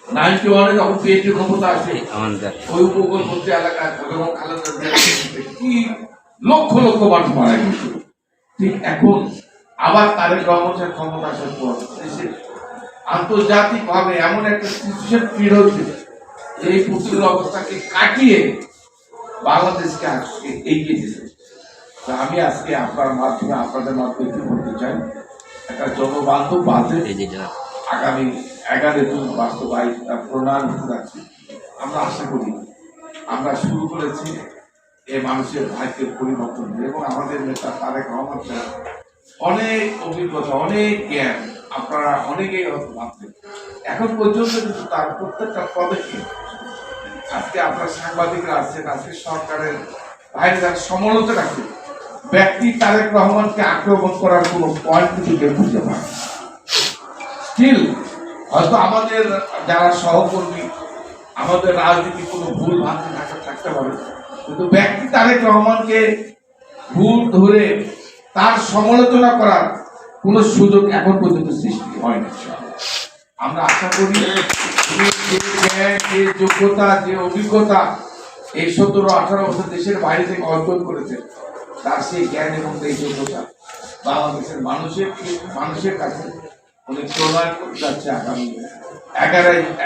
91-এ যখন বিএনপি ক্ষমতা আসে ওই উপকূলবর্তী এলাকায় এবং খালেদা কি লক্ষ লক্ষ মানুষ মারা গেছিল। ঠিক এখন আবার তারেক রহমানের ক্ষমতা আসার পর দেশের আন্তর্জাতিকভাবে এমন একটা সিচুয়েশন ক্রিয়েট হচ্ছে এই প্রতিকূল অবস্থাকে কাটিয়ে বাংলাদেশকে আজকে এগিয়ে দিতে। আমি আজকে আপনার মাধ্যমে আপনাদের মাধ্যমে কি বলতে চাই, একটা জনবান্ধব বাজেট আগামী 11 জুন বাস্তবায়িত প্রণয়ন হতে যাচ্ছে। আমরা আশা করি আমরা শুরু করেছি এই মানুষের ভাগ্যের পরিবর্তন এবং আমাদের নেতা তারেক রহমান সাহেব অনেক অভিজ্ঞতা, অনেক জ্ঞান, আপনারা অনেকেই ভাবছেন এখন পর্যন্ত কিন্তু তার প্রত্যেকটা পদক্ষেপ আজকে আপনার সাংবাদিকরা আছেন, আজকে সরকারের বাইরে যারা সমালোচনা রাখছে ব্যক্তি তারেক রহমানকে আক্রমণ করার কোন পয়েন্ট কিন্তু কেউ খুঁজে পায়। স্টিল হয়তো আমাদের যারা সহকর্মী আমাদের রাজনীতি কোনো ভুল ভ্রান্তি থাকতে পারে, কিন্তু ব্যক্তি তারেক রহমানকে ভুল ধরে তার সমালোচনা করার কোন সুযোগ এখন পর্যন্ত সৃষ্টি হয়নি। আমরা আশা করি যে যোগ্যতা, যে অভিজ্ঞতা এই 17-18 বছর দেশের বাইরে থেকে অর্জন করেছে তার সেই জ্ঞান এবং সেই যোগ্যতা বাংলাদেশের মানুষের কাছে উনি প্রণয়ন করতে যাচ্ছে আগামী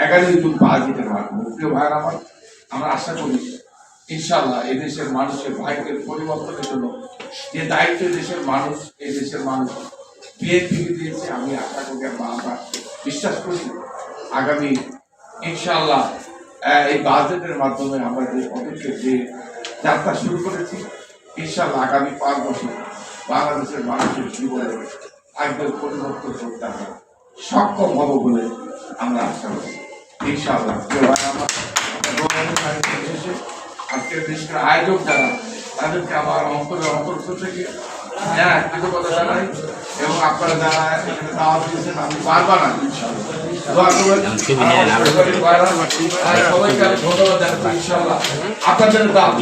11 জুন বাজেটের মাধ্যমে। প্রিয় ভাইয়ের আমার, আমরা আশা করি ইনশাআল্লাহ এই দেশের মানুষের ভাগ্যের পরিবর্তনের জন্য যে দায়িত্ব দেশের মানুষ, এই দেশের মানুষ বিএনপিকে দিয়েছে, আমি আশা করি আমরা বিশ্বাস করি আগামী ইনশাআল্লাহ এই বাজেটের মাধ্যমে আমরা যে পদক্ষেপ যে যাত্রা শুরু করেছি ইনশাআল্লাহ আগামী 5 বছর বাংলাদেশের মানুষের জীবনে ভাগ্যের পরিবর্তন করতে আমরা সক্ষম হব বলে আমরা আশা করি ইনশাআল্লাহ। আজকের দেশের আয়োজক যারা তাদেরকে আমার অন্তর থেকে কৃতজ্ঞতা জানাই এবং আপনারা যারা দাওয়াত দিয়েছেন আমি বারবার সবাইকে ধন্যবাদ জানাচ্ছি। ইনশাআল্লাহ আপনাদের দাওয়াত